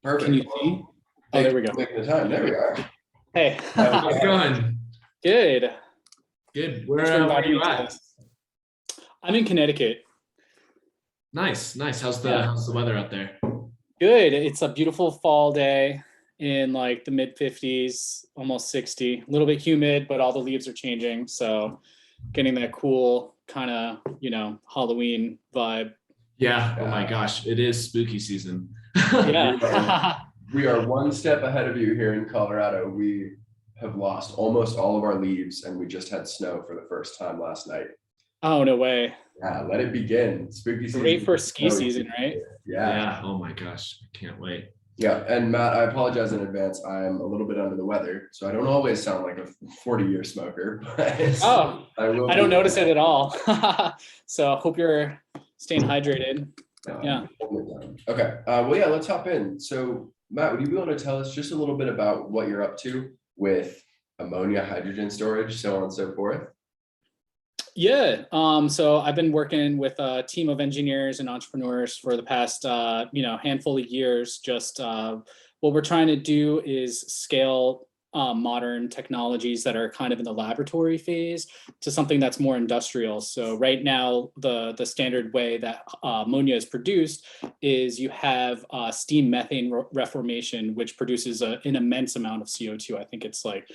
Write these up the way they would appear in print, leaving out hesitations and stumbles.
Perfect. Can you see? Oh, Thank there we you go. for making the time. There we are. Hey. How's it going? Good. Good. Thanks for Where are inviting you me to at? this. I'm in Connecticut. Nice, nice. How's the Yeah. how's the weather out there? Good. It's a beautiful fall day in like the mid 50s, almost 60. A little bit humid, but all the leaves are changing. So getting that cool kind of, Halloween vibe. Yeah. Oh my gosh, it is spooky season. Yeah. We are one step ahead of you here in Colorado. We have lost almost all of our leaves, and we just had snow for the first time last night. Oh, no way. Yeah, let it begin. Spooky season. Great for ski season, right? Yeah. Yeah. Oh my gosh, I can't wait. Yeah. And Matt, I apologize in advance. I'm a little bit under the weather, so I don't always sound like a 40-year smoker. But Oh, I don't notice it at all. So hope you're staying hydrated. Yeah. Okay. Well, yeah, let's hop in. So, Matt, would you be able to tell us just a little bit about what you're up to with ammonia, hydrogen storage, so on and so forth? Yeah. So I've been working with a team of engineers and entrepreneurs for the past, handful of years. Just what we're trying to do is scale modern technologies that are kind of in the laboratory phase to something that's more industrial. So right now, the standard way that ammonia is produced is you have steam methane reformation, which produces an immense amount of CO2. I think it's like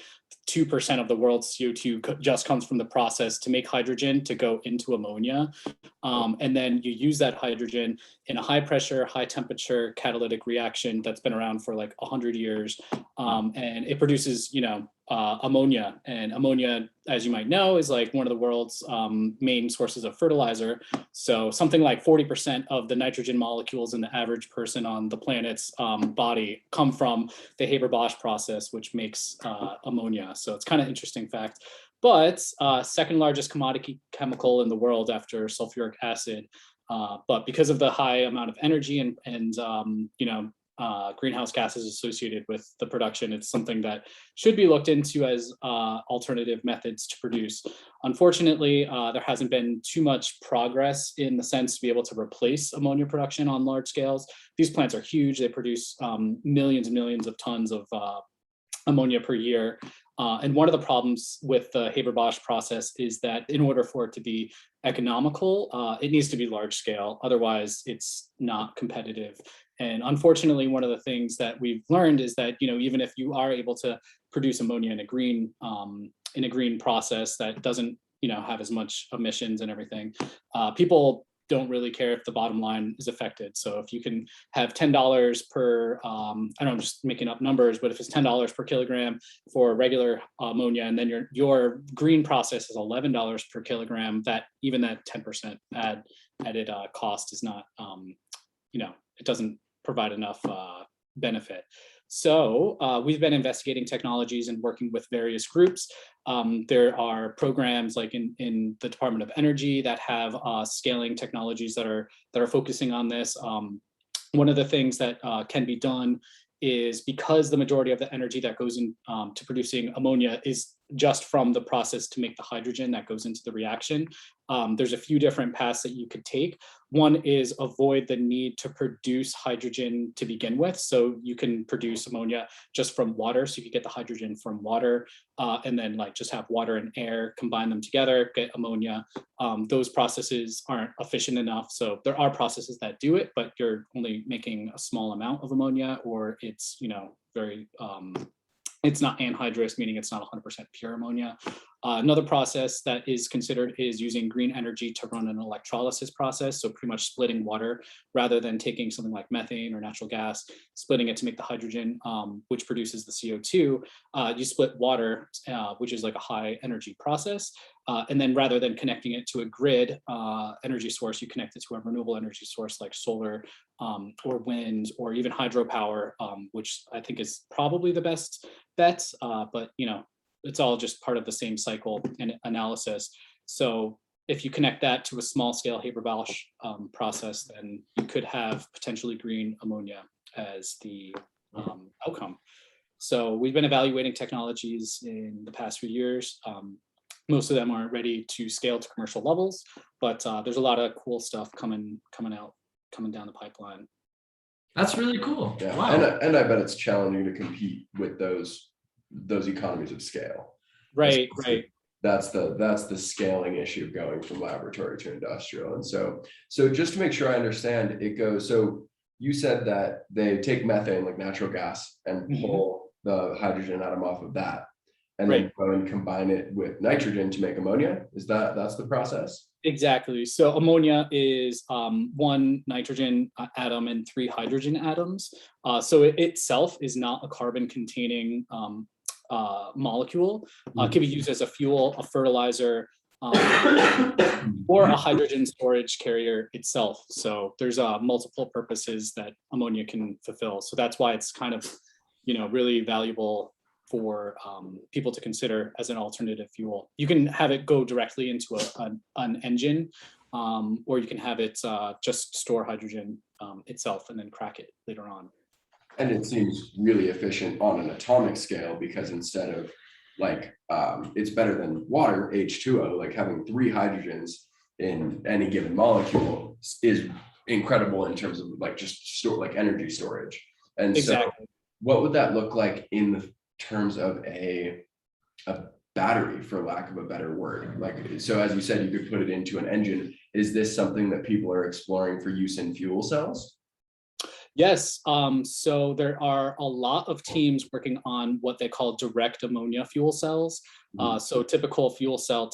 2% of the world's CO2 just comes from the process to make hydrogen to go into ammonia. And then you use that hydrogen in a high pressure, high temperature catalytic reaction that's been around for like 100 years. And it produces, ammonia. And ammonia, as you might know, is like one of the world's main sources of fertilizer. So something like 40% of the nitrogen molecules in the average person on the planet's body come from the Haber-Bosch process, which makes ammonia. So it's kind of interesting fact. But second largest commodity chemical in the world after sulfuric acid. But because of the high amount of energy and greenhouse gases associated with the production, it's something that should be looked into as alternative methods to produce. Unfortunately, there hasn't been too much progress in the sense to be able to replace ammonia production on large scales. These plants are huge. They produce millions and millions of tons of ammonia per year. And one of the problems with the Haber-Bosch process is that in order for it to be economical, it needs to be large scale. Otherwise, it's not competitive. And unfortunately, one of the things that we've learned is that even if you are able to produce ammonia in a green process that doesn't have as much emissions and everything, people don't really care if the bottom line is affected. So if you can have $10 per, I'm just making up numbers, but if it's $10 per kilogram for regular ammonia, and then your green process is $11 per kilogram, that 10% added cost is not, it doesn't provide enough benefit. So we've been investigating technologies and working with various groups. There are programs like in the Department of Energy that have scaling technologies that are focusing on this. One of the things that can be done is, because the majority of the energy that goes in to producing ammonia is just from the process to make the hydrogen that goes into the reaction. There's a few different paths that you could take. One is avoid the need to produce hydrogen to begin with. So you can produce ammonia just from water. So you could get the hydrogen from water and then just have water and air, combine them together, get ammonia. Those processes aren't efficient enough. So there are processes that do it, but you're only making a small amount of ammonia, or it's, very, it's not anhydrous, meaning it's not 100% pure ammonia. Another process that is considered is using green energy to run an electrolysis process. So pretty much splitting water rather than taking something like methane or natural gas, splitting it to make the hydrogen, which produces the CO2. You split water, which is like a high energy process. And then rather than connecting it to a grid energy source, you connect it to a renewable energy source like solar or wind or even hydropower, which I think is probably the best bet. But it's all just part of the same cycle and analysis. So if you connect that to a small scale Haber-Bosch process, then you could have potentially green ammonia as the outcome. So we've been evaluating technologies in the past few years. Most of them aren't ready to scale to commercial levels, but there's a lot of cool stuff coming down the pipeline. That's really cool. Yeah, Wow. and I bet it's challenging to compete with those economies of scale. Right, right. That's the scaling issue going from laboratory to industrial. And so just to make sure I understand, it goes, so you said that they take methane, like natural gas, and pull the hydrogen atom off of that, and then go and combine it with nitrogen to make ammonia. That's the process? Exactly. So ammonia is one nitrogen atom and three hydrogen atoms. So it itself is not a carbon containing molecule. Can be used as a fuel, a fertilizer, or a hydrogen storage carrier itself. So there's multiple purposes that ammonia can fulfill. So that's why it's kind of, really valuable for people to consider as an alternative fuel. You can have it go directly into an engine, or you can have it just store hydrogen itself and then crack it later on. And it seems really efficient on an atomic scale, because instead of like, it's better than water, H2O, like having 3 hydrogens in any given molecule is incredible in terms of like just store, like energy storage. And so what would that look like in the terms of a battery, for lack of a better word? Like, so as you said, you could put it into an engine. Is this something that people are exploring for use in fuel cells? Yes, so there are a lot of teams working on what they call direct ammonia fuel cells. So typical fuel cell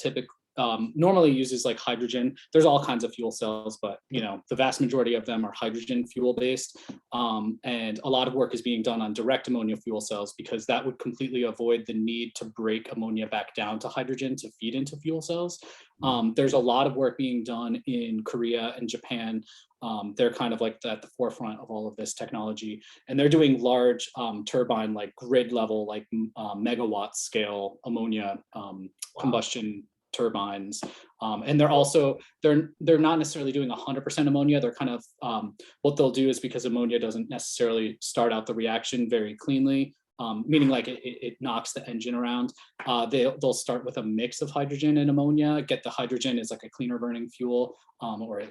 normally uses like hydrogen. There's all kinds of fuel cells, but the vast majority of them are hydrogen fuel based. And a lot of work is being done on direct ammonia fuel cells, because that would completely avoid the need to break ammonia back down to hydrogen to feed into fuel cells. There's a lot of work being done in Korea and Japan. They're kind of like at the forefront of all of this technology, and they're doing large turbine, like grid level, like megawatt scale ammonia combustion turbines. And they're also, they're not necessarily doing 100% ammonia. They're kind of, what they'll do is, because ammonia doesn't necessarily start out the reaction very cleanly, meaning like it knocks the engine around. They'll start with a mix of hydrogen and ammonia, get the hydrogen as like a cleaner burning fuel, or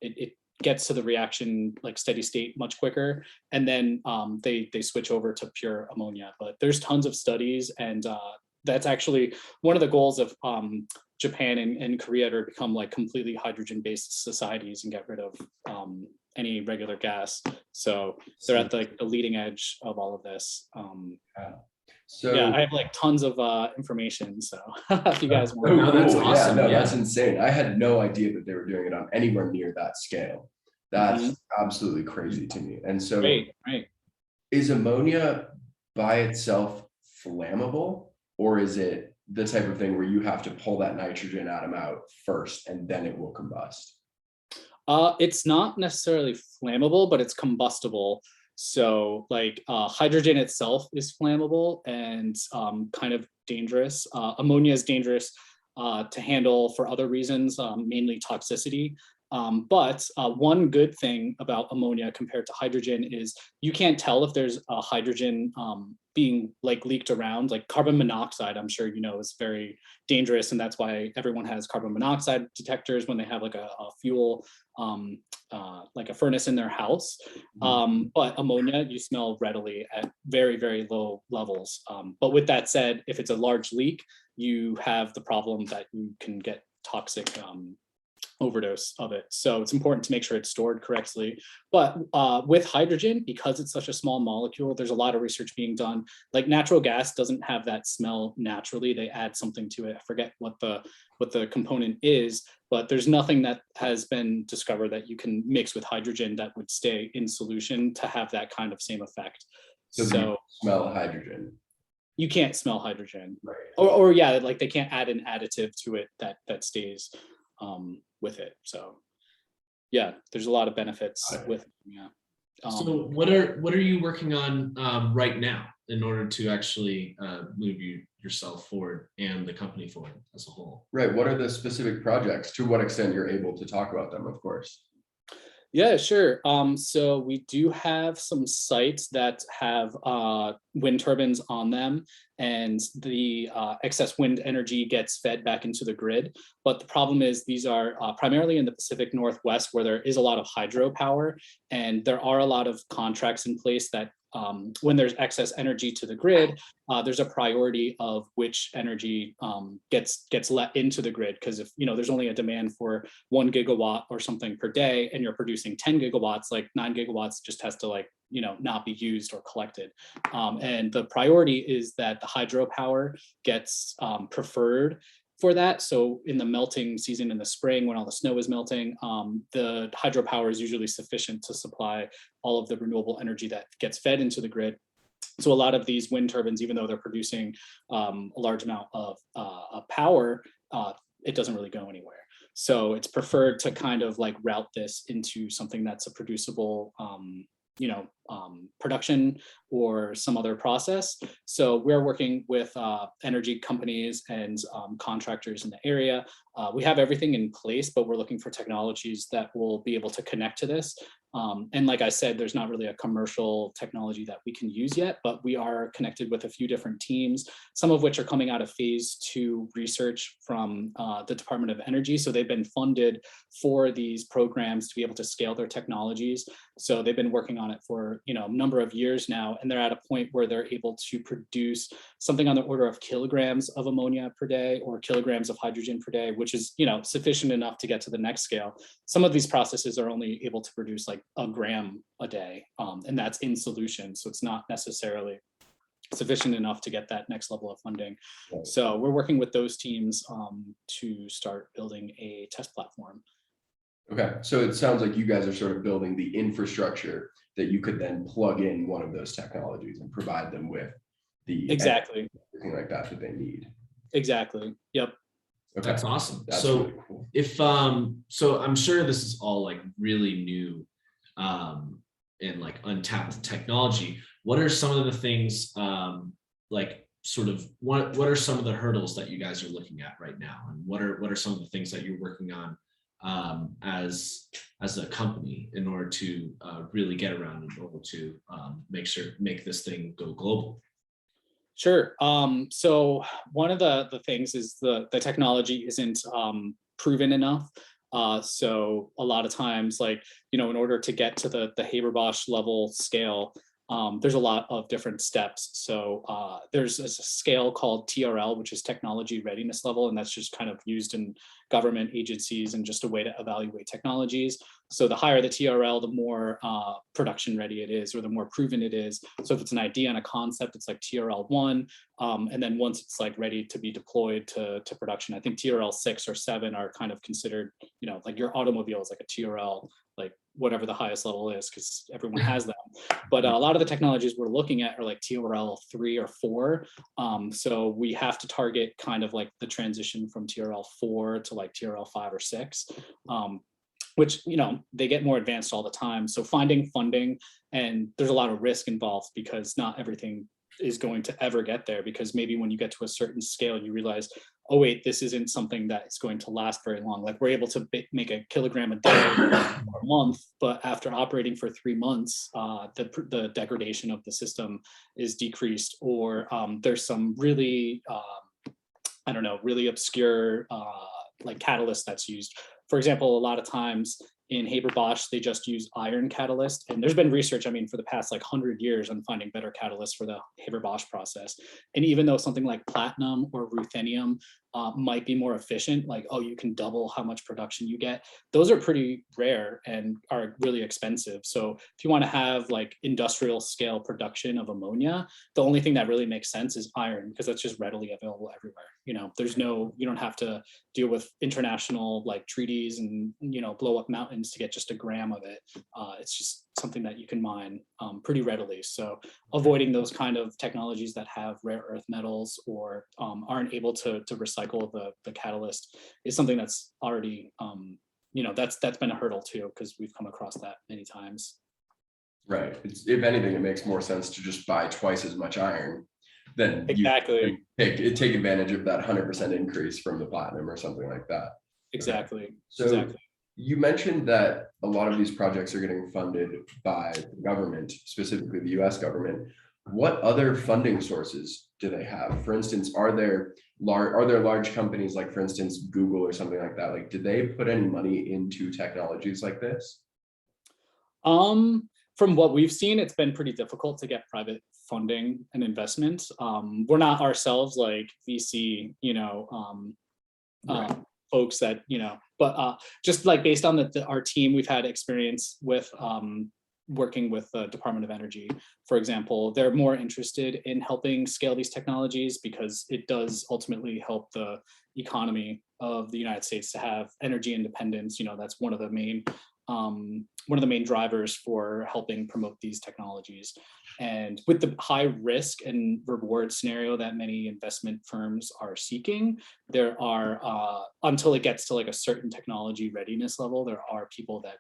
it gets to the reaction like steady state much quicker, and then they switch over to pure ammonia. But there's tons of studies, and that's actually one of the goals of Japan and Korea, to become like completely hydrogen-based societies and get rid of any regular gas. So they're at the leading edge of all of this. So yeah, I have like tons of information. So if you guys want, No, that's cool. awesome. Yeah, no, Yeah. that's insane. I had no idea that they were doing it on anywhere near that scale. That's absolutely crazy to me. And so, right. Is ammonia by itself flammable, or is it the type of thing where you have to pull that nitrogen atom out first and then it will combust? It's not necessarily flammable, but it's combustible. So like hydrogen itself is flammable and kind of dangerous. Ammonia is dangerous to handle for other reasons, mainly toxicity. But one good thing about ammonia compared to hydrogen is you can't tell if there's a hydrogen being like leaked around. Like carbon monoxide, I'm sure is very dangerous, and that's why everyone has carbon monoxide detectors when they have like a fuel, like a furnace in their house. But ammonia you smell readily at very, very low levels. But with that said, if it's a large leak, you have the problem that you can get toxic overdose of it. So it's important to make sure it's stored correctly. But with hydrogen, because it's such a small molecule, there's a lot of research being done. Like natural gas doesn't have that smell naturally. They add something to it. I forget what the component is, but there's nothing that has been discovered that you can mix with hydrogen that would stay in solution to have that kind of same effect. So you smell hydrogen. You can't smell hydrogen. Right. Or yeah, like they can't add an additive to it that stays with it. So yeah, there's a lot of benefits with so what are you working on right now in order to actually move yourself forward and the company forward as a whole? Right. What are the specific projects? To what extent you're able to talk about them, of course. Yeah, sure. So we do have some sites that have wind turbines on them, and the excess wind energy gets fed back into the grid. But the problem is these are primarily in the Pacific Northwest, where there is a lot of hydropower, and there are a lot of contracts in place that when there's excess energy to the grid, there's a priority of which energy gets let into the grid. Because if there's only a demand for 1 gigawatt or something per day, and you're producing 10 gigawatts, like 9 gigawatts just has to not be used or collected. And the priority is that the hydropower gets preferred for that. So in the melting season in the spring, when all the snow is melting, the hydropower is usually sufficient to supply all of the renewable energy that gets fed into the grid. So a lot of these wind turbines, even though they're producing a large amount of power, it doesn't really go anywhere. So it's preferred to kind of route this into something that's a producible production or some other process. So we're working with energy companies and contractors in the area. We have everything in place, but we're looking for technologies that will be able to connect to this. And like I said, there's not really a commercial technology that we can use yet, but we are connected with a few different teams, some of which are coming out of phase 2 research from the Department of Energy. So they've been funded for these programs to be able to scale their technologies. So they've been working on it for a number of years now, and they're at a point where they're able to produce something on the order of kilograms of ammonia per day or kilograms of hydrogen per day, which is sufficient enough to get to the next scale. Some of these processes are only able to produce a gram a day, and that's in solution, so it's not necessarily sufficient enough to get that next level of funding. Right. So we're working with those teams to start building a test platform. Okay, so it sounds like you guys are sort of building the infrastructure that you could then plug in one of those technologies and provide them with the Exactly. everything like that they need. Exactly. Yep. Okay. That's awesome. That's So really cool. if so I'm sure this is all really new and untapped technology. What are some of the things what are some of the hurdles that you guys are looking at right now, and what are some of the things that you're working on as a company in order to really get around, in order to make this thing go global? Sure. So one of the things is the technology isn't proven enough. So a lot of times, in order to get to the Haber-Bosch level scale, there's a lot of different steps. So there's a scale called TRL, which is technology readiness level, and that's just kind of used in government agencies and just a way to evaluate technologies. So the higher the TRL, the more production ready it is, or the more proven it is. So if it's an idea and a concept, it's TRL 1, and then once it's ready to be deployed to production, I think TRL 6 or 7 are kind of considered, your automobile is a TRL, whatever the highest level is, because everyone has them. But a lot of the technologies we're looking at are TRL 3 or 4. So we have to target kind of the transition from TRL 4 to TRL 5 or 6. Which they get more advanced all the time. So finding funding, and there's a lot of risk involved because not everything is going to ever get there, because maybe when you get to a certain scale, you realize, oh wait, this isn't something that is going to last very long. We're able to make a kilogram a day or a month, but after operating for 3 months, the degradation of the system is decreased, or there's some really, really obscure catalyst that's used. For example, a lot of times in Haber-Bosch, they just use iron catalyst. And there's been research, for the past 100 years on finding better catalysts for the Haber-Bosch process. And even though something like platinum or ruthenium might be more efficient, you can double how much production you get, those are pretty rare and are really expensive. So if you want to have industrial scale production of ammonia, the only thing that really makes sense is iron, because that's just readily available everywhere. You don't have to deal with international treaties and blow up mountains to get just a gram of it. It's just something that you can mine pretty readily. So avoiding those kind of technologies that have rare earth metals or aren't able to recycle the catalyst is something that's already that's been a hurdle too, because we've come across that many times. Right. If anything, it makes more sense to just buy twice as much iron than Exactly. you take advantage of that 100% increase from the platinum or something like that. Exactly. Okay. So exactly. You mentioned that a lot of these projects are getting funded by the government, specifically the US government. What other funding sources do they have? For instance, are there large companies like, for instance, Google or something like that? Like, did they put any money into technologies like this? From what we've seen, it's been pretty difficult to get private funding and investment. We're not ourselves like VC, Right. folks that, but just like based on our team, we've had experience with working with the Department of Energy, for example. They're more interested in helping scale these technologies because it does ultimately help the economy of the United States to have energy independence. That's one of the main drivers for helping promote these technologies. And with the high risk and reward scenario that many investment firms are seeking, there are, until it gets to like a certain technology readiness level, there are people that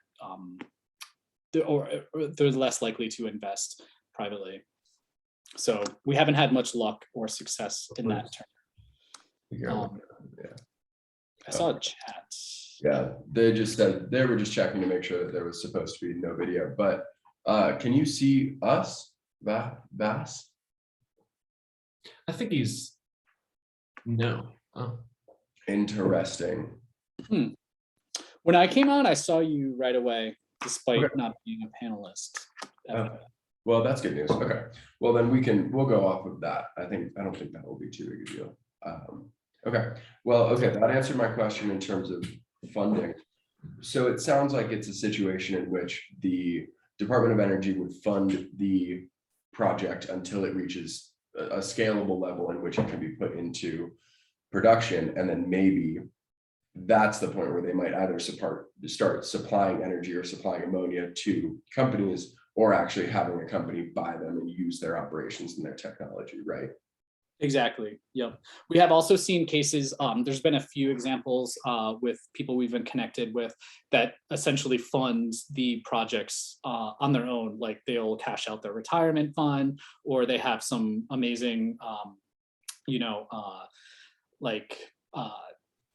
they're less likely to invest privately. So we haven't had much luck or success in that term. Yeah. I saw a chat. Yeah, they just said they were just checking to make sure that there was supposed to be no video. But can you see us, Vass? I think he's no. Oh. Interesting. When I came on, I saw you right away, despite not being a panelist. Well, that's good news. Okay. Well, then we'll go off of that. I don't think that will be too big a deal. Okay. Well, okay. That answered my question in terms of funding. So it sounds like it's a situation in which the Department of Energy would fund the project until it reaches a scalable level in which it can be put into production, and then maybe that's the point where they might either start supplying energy or supplying ammonia to companies, or actually having a company buy them and use their operations and their technology, right? Exactly. Yep. We have also seen cases, there's been a few examples with people we've been connected with that essentially funds the projects on their own. Like they'll cash out their retirement fund, or they have some amazing,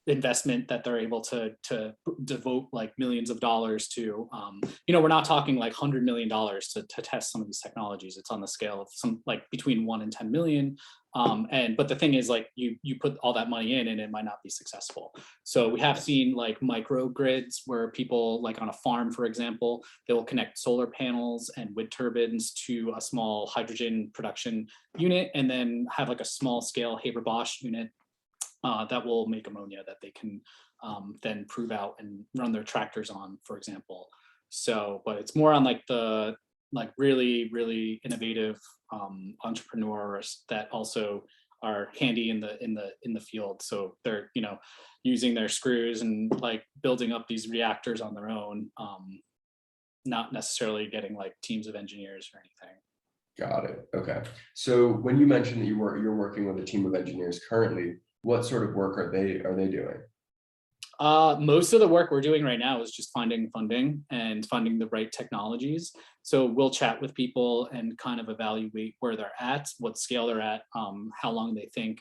investment that they're able to devote like millions of dollars to. We're not talking like $100 million to test some of these technologies. It's on the scale of some like between 1 and 10 million. But the thing is, like, you put all that money in and it might not be successful. So we have seen like microgrids where people, like on a farm, for example, they will connect solar panels and wind turbines to a small hydrogen production unit, and then have like a small scale Haber-Bosch unit that will make ammonia that they can then prove out and run their tractors on, for example. So, but it's more on like the really, really innovative entrepreneurs that also are handy in the field. So they're using their screws and like building up these reactors on their own, not necessarily getting like teams of engineers or anything. Got it. Okay. So when you mentioned that you're working with a team of engineers currently, what sort of work are they doing? Most of the work we're doing right now is just finding funding and finding the right technologies. So we'll chat with people and kind of evaluate where they're at, what scale they're at, how long they think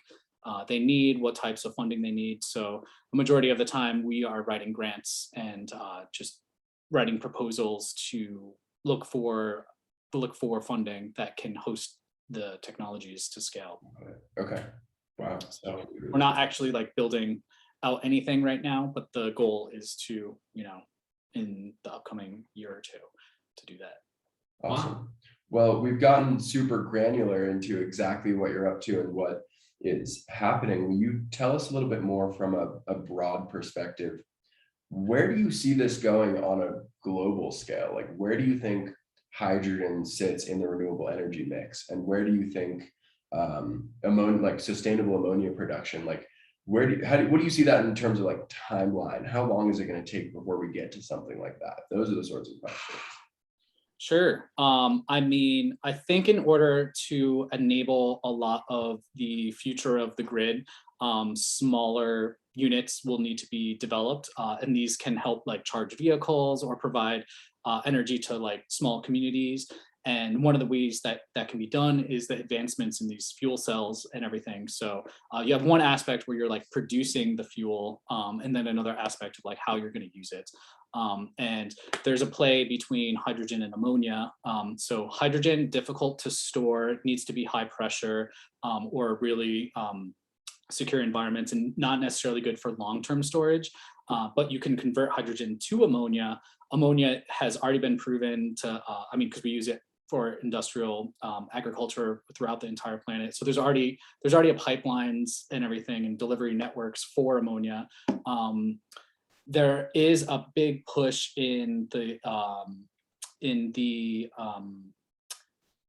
they need, what types of funding they need. So the majority of the time we are writing grants and just writing proposals to look for funding that can host the technologies to scale. Okay. Wow. So we're not actually like building out anything right now, but the goal is to, in the upcoming year or two, to do that. Awesome. Well, we've gotten super granular into exactly what you're up to and what is happening. Will you tell us a little bit more from a broad perspective? Where do you see this going on a global scale? Like, where do you think hydrogen sits in the renewable energy mix? And where do you think ammonia, like sustainable ammonia production, like what do you see that in terms of like timeline? How long is it going to take before we get to something like that? Those are the sorts of questions. Sure. I think in order to enable a lot of the future of the grid, smaller units will need to be developed, and these can help like charge vehicles or provide energy to like small communities. And one of the ways that can be done is the advancements in these fuel cells and everything. So you have one aspect where you're like producing the fuel, and then another aspect of like how you're going to use it. And there's a play between hydrogen and ammonia. So hydrogen, difficult to store, needs to be high pressure or really secure environments and not necessarily good for long-term storage. But you can convert hydrogen to ammonia. Ammonia has already been proven to, because we use it for industrial agriculture throughout the entire planet. So there's already a pipelines and everything and delivery networks for ammonia. There is a big push in the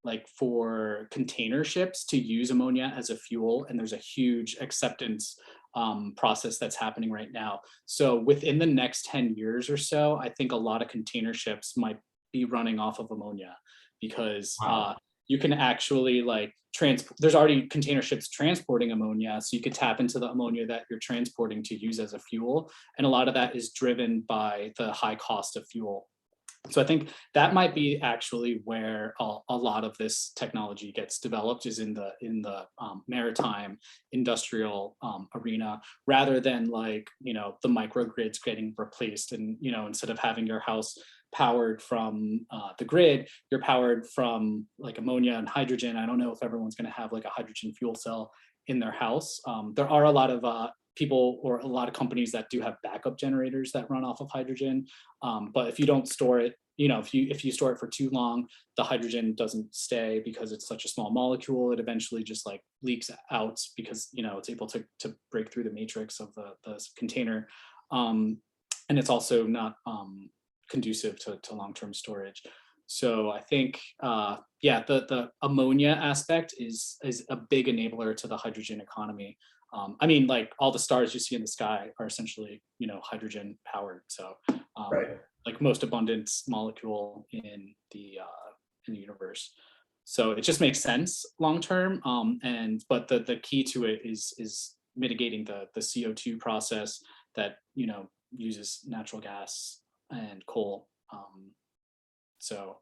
like for container ships to use ammonia as a fuel, and there's a huge acceptance process that's happening right now. So within the next 10 years or so, I think a lot of container ships might be running off of ammonia because you can actually like there's already container ships transporting ammonia, so you could tap into the ammonia that you're transporting to use as a fuel. And a lot of that is driven by the high cost of fuel. So I think that might be actually where a lot of this technology gets developed, is in the maritime industrial arena, rather than like, the microgrids getting replaced. And, instead of having your house powered from the grid, you're powered from like ammonia and hydrogen. I don't know if everyone's going to have like a hydrogen fuel cell in their house. There are a lot of people or a lot of companies that do have backup generators that run off of hydrogen. But if you don't store it, if you store it for too long, the hydrogen doesn't stay because it's such a small molecule. It eventually just like leaks out because, it's able to break through the matrix of the container. And it's also not conducive to long-term storage. So I think, the ammonia aspect is a big enabler to the hydrogen economy. Like all the stars you see in the sky are essentially, hydrogen powered. So Right. like most abundant molecule in the universe. So it just makes sense long term. But the key to it is mitigating the CO2 process that uses natural gas and coal. So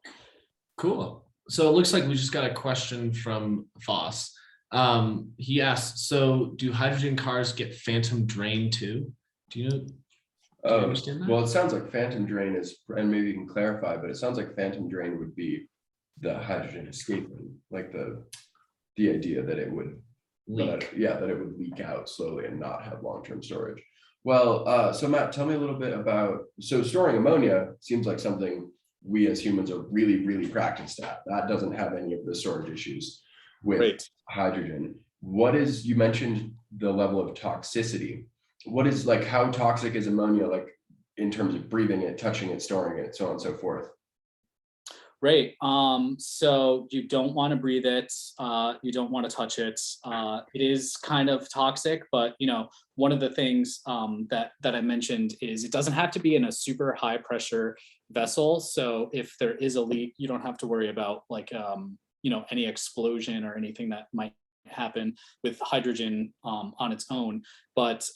Cool. So it looks like we just got a question from Voss. He asked, so do hydrogen cars get phantom drain too? Do you understand that? Well, it sounds like phantom drain is, and maybe you can clarify, but it sounds like phantom drain would be the hydrogen escaping, like the idea that it would Leak. that it would leak out slowly and not have long-term storage. Well, so Matt, tell me a little bit about, so storing ammonia seems like something we as humans are really, really practiced at. That doesn't have any of the storage issues with hydrogen. You mentioned the level of toxicity. What is, like, how toxic is ammonia, like in terms of breathing it, touching it, storing it, so on and so forth? Right. So you don't want to breathe it. You don't want to touch it. It is kind of toxic, but one of the things that I mentioned is it doesn't have to be in a super high pressure vessel. So if there is a leak, you don't have to worry about like any explosion or anything that might happen with hydrogen on its own. But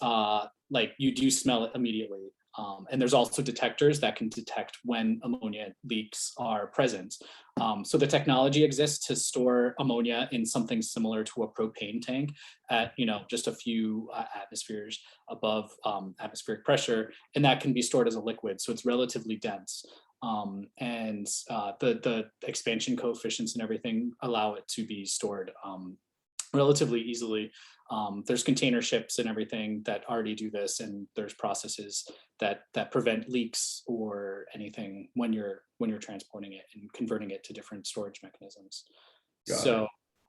like you do smell it immediately. And there's also detectors that can detect when ammonia leaks are present. So the technology exists to store ammonia in something similar to a propane tank at just a few atmospheres above atmospheric pressure, and that can be stored as a liquid. So it's relatively dense. And the expansion coefficients and everything allow it to be stored relatively easily. There's container ships and everything that already do this, and there's processes that prevent leaks or anything when you're transporting it and converting it to different storage mechanisms.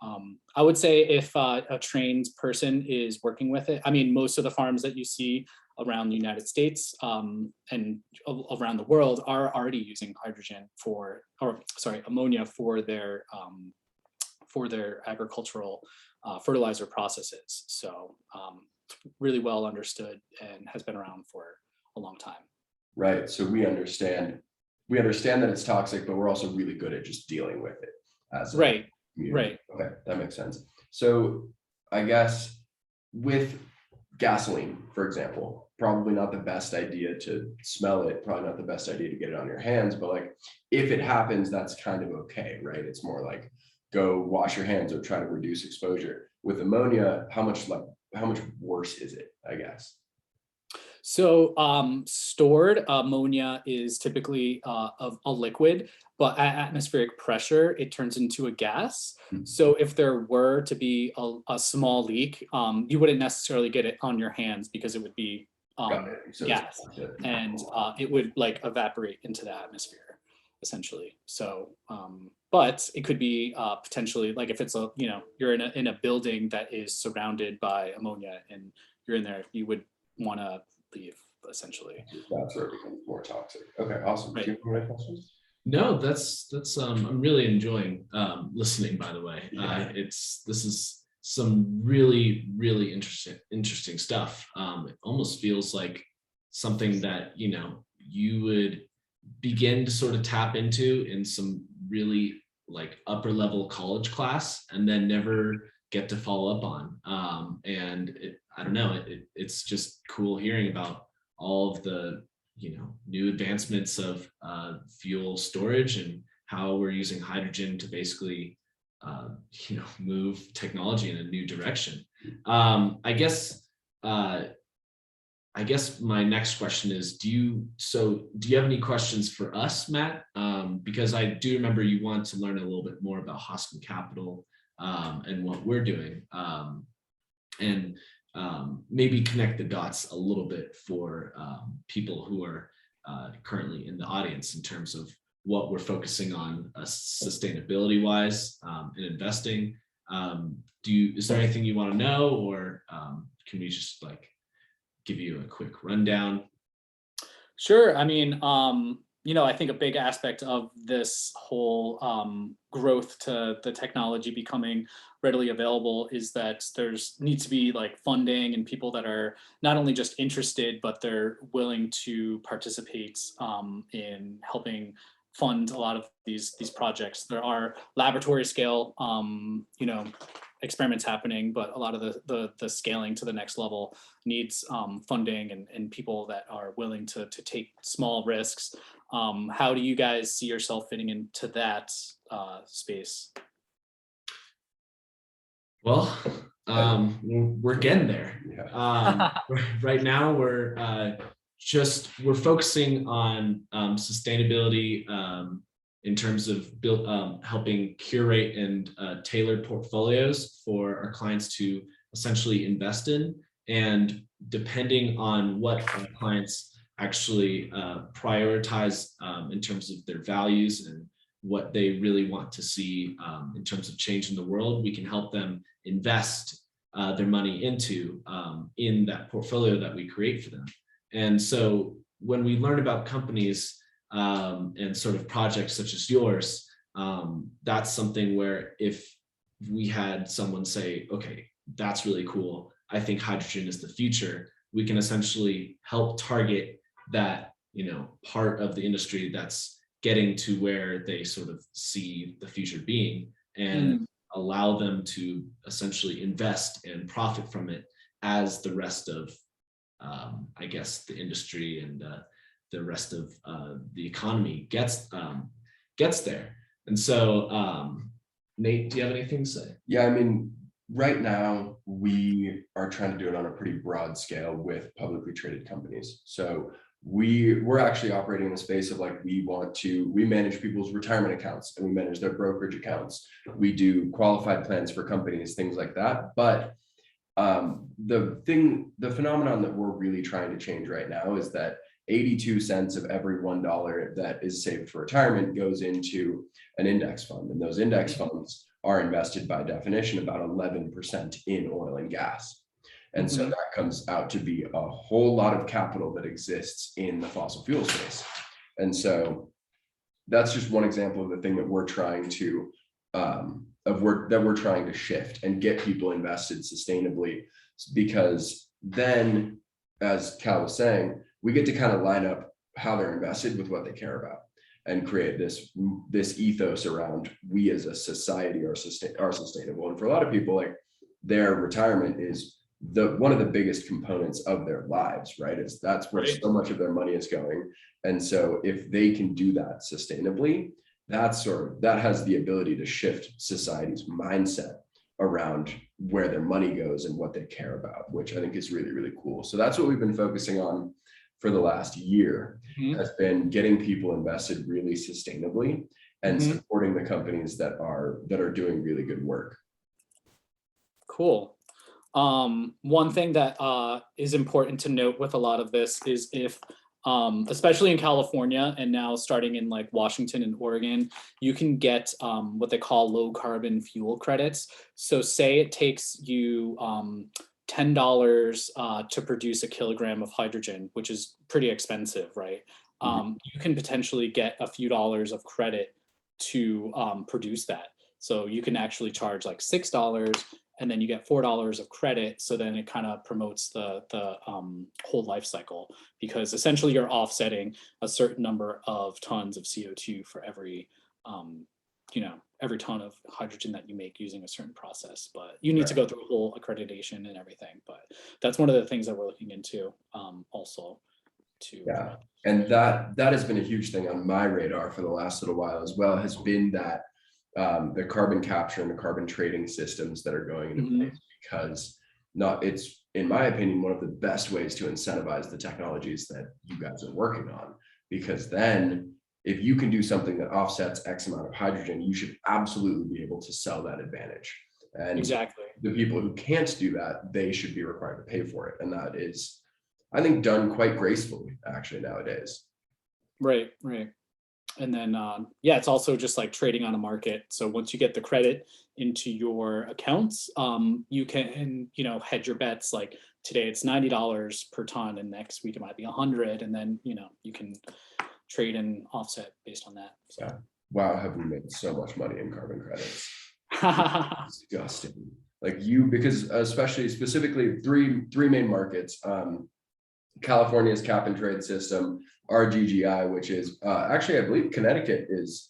I would say if a trained person is working with it, most of the farms that you see around the United States and around the world are already using ammonia for their agricultural fertilizer processes. So really well understood and has been around for a long time. Right. So we understand that it's toxic, but we're also really good at just dealing with it as right. Okay, that makes sense. So I guess with gasoline, for example, probably not the best idea to smell it, probably not the best idea to get it on your hands, but like if it happens, that's kind of okay, right? It's more like go wash your hands or try to reduce exposure. With ammonia, how much worse is it, I guess? So stored ammonia is typically of a liquid, but at atmospheric pressure, it turns into a gas. Hmm. So if there were to be a small leak, you wouldn't necessarily get it on your hands because it would be Got it. So gas, and it would like evaporate into the atmosphere, essentially. So, but it could be potentially like if it's a you're in a building that is surrounded by ammonia and you're in there, you would want to leave, essentially. that's where it becomes more toxic. Okay, awesome. Right. Do you have any questions? No, that's I'm really enjoying listening, by the way. Yeah. This is some really interesting stuff. It almost feels like something that you would begin to sort of tap into in some really like upper level college class and then never get to follow up on. And I don't know, it's just cool hearing about all of the new advancements of fuel storage and how we're using hydrogen to basically move technology in a new direction. I guess my next question is, do you have any questions for us, Matt? Because I do remember you want to learn a little bit more about Hoskin Capital and what we're doing, and maybe connect the dots a little bit for people who are currently in the audience in terms of what we're focusing on sustainability wise in investing. Is there anything you want to know, or can we just like give you a quick rundown? Sure. I mean, I think a big aspect of this whole growth to the technology becoming readily available is that there's needs to be like funding and people that are not only just interested, but they're willing to participate in helping fund a lot of these projects. There are laboratory scale, experiments happening, but a lot of the scaling to the next level needs funding and people that are willing to take small risks. How do you guys see yourself fitting into that space? Well, we're getting there. Yeah. Right now, we're focusing on sustainability in terms of helping curate and tailor portfolios for our clients to essentially invest in. And depending on what our clients actually prioritize in terms of their values and what they really want to see in terms of change in the world, we can help them invest their money into in that portfolio that we create for them. And so when we learn about companies and sort of projects such as yours, that's something where if we had someone say, okay, that's really cool, I think hydrogen is the future, we can essentially help target that part of the industry that's getting to where they sort of see the future being, and allow them to essentially invest and profit from it as the rest of I guess the industry and the rest of the economy gets there. And so Nate, do you have anything to say? Yeah, I mean, right now we are trying to do it on a pretty broad scale with publicly traded companies. So we're actually operating in the space of like, we manage people's retirement accounts and we manage their brokerage accounts. We do qualified plans for companies, things like that. But the phenomenon that we're really trying to change right now is that 82 cents of every $1 that is saved for retirement goes into an index fund. And those index funds are invested by definition about 11% in oil and gas. And so that comes out to be a whole lot of capital that exists in the fossil fuel space. And so that's just one example of the thing that we're trying to shift and get people invested sustainably, because then, as Cal was saying, we get to kind of line up how they're invested with what they care about and create this ethos around we as a society are sustainable. And for a lot of people, like, their retirement is one of the biggest components of their lives, right? That's where so much of their money is going. And so if they can do that sustainably, that has the ability to shift society's mindset around where their money goes and what they care about, which I think is really, really cool. So that's what we've been focusing on for the last year, has been getting people invested really sustainably and supporting the companies that are doing really good work. Cool. One thing that is important to note with a lot of this is if, especially in California and now starting in like Washington and Oregon, you can get what they call low carbon fuel credits. So say it takes you $10 to produce a kilogram of hydrogen, which is pretty expensive, right? You can potentially get a few dollars of credit to produce that. So you can actually charge like $6 and then you get $4 of credit. So then it kind of promotes the whole life cycle, because essentially you're offsetting a certain number of tons of CO2 for every, every ton of hydrogen that you make using a certain process. But you need to go through a whole accreditation and everything. But that's one of the things that we're looking into also to. Yeah, and that has been a huge thing on my radar for the last little while as well, has been that the carbon capture and the carbon trading systems that are going into place, because it's, in my opinion, one of the best ways to incentivize the technologies that you guys are working on, because then if you can do something that offsets X amount of hydrogen, you should absolutely be able to sell that advantage. And exactly, the people who can't do that, they should be required to pay for it. And that is, I think, done quite gracefully actually nowadays. Right. And then, it's also just like trading on a market. So once you get the credit into your accounts, you can, hedge your bets. Like today it's $90 per ton and next week it might be 100. And then, you can trade and offset based on that. So. Yeah. Wow. Have we made so much money in carbon credits? Disgusting. Because specifically three main markets, California's cap and trade system, RGGI, which is actually, I believe Connecticut is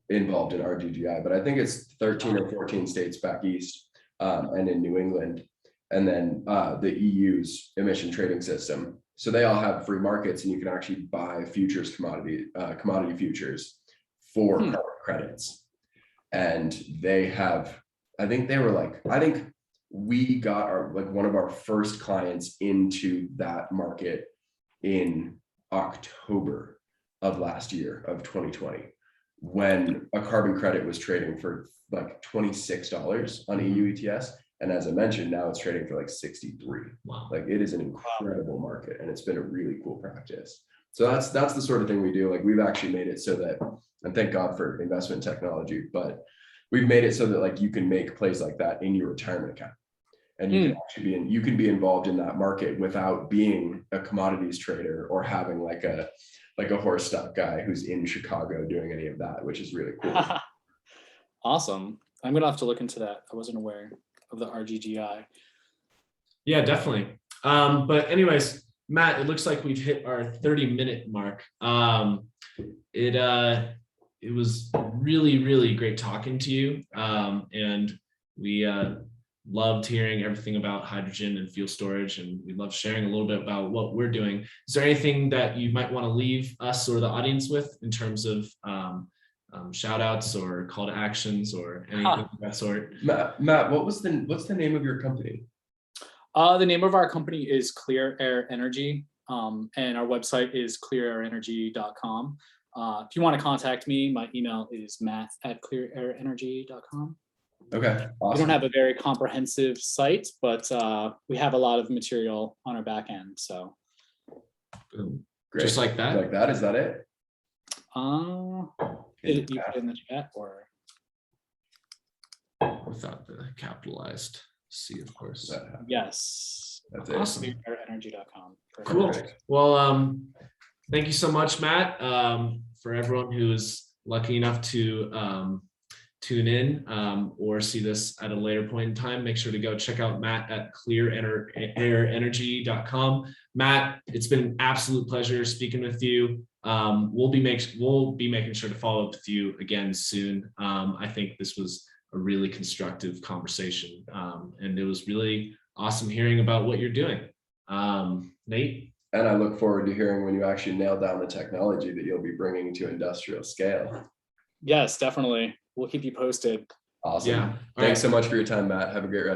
involved in RGGI, but I think it's 13 or 14 states back east and in New England, and then the EU's emission trading system. So they all have free markets, and you can actually buy futures, commodity futures for carbon credits. And they have, I think we got one of our first clients into that market in October of last year of 2020, when a carbon credit was trading for like $26 on EU ETS. And as I mentioned, now it's trading for like 63. Wow. Like, it is an incredible market, and it's been a really cool practice. So that's the sort of thing we do. Like, we've actually made it so that, and thank God for investment technology, but we've made it so that like you can make plays like that in your retirement account. And you can actually be involved in that market without being a commodities trader or having like a horse stock guy who's in Chicago doing any of that, which is really cool. Awesome. I'm gonna have to look into that. I wasn't aware of the RGGI. Yeah, definitely. But anyways, Matt, it looks like we've hit our 30-minute mark. It was really, really great talking to you. And we loved hearing everything about hydrogen and fuel storage, and we love sharing a little bit about what we're doing. Is there anything that you might want to leave us or the audience with in terms of shout outs or call to actions or anything of that sort? Matt, what's the name of your company? The name of our company is Clear Air Energy, and our website is clearairenergy.com. If you want to contact me, my email is matt@clearairenergy.com. Okay, awesome. We don't have a very comprehensive site, but we have a lot of material on our back end. So, great. Just like that. Like that? Is that it? You put it in the chat, or without the capitalized C, of course. Yes. That's awesome. it. Clearairenergy.com. Cool. Well, thank you so much, Matt. For everyone who is lucky enough to tune in or see this at a later point in time, make sure to go check out Matt at clearairenergy.com. Matt, it's been an absolute pleasure speaking with you. We'll be making sure to follow up with you again soon. I think this was a really constructive conversation, and it was really awesome hearing about what you're doing. Nate? And I look forward to hearing when you actually nail down the technology that you'll be bringing to industrial scale. Yes, definitely. We'll keep you posted. Awesome. Yeah. All Thanks right. so much for your time, Matt. Have a great rest.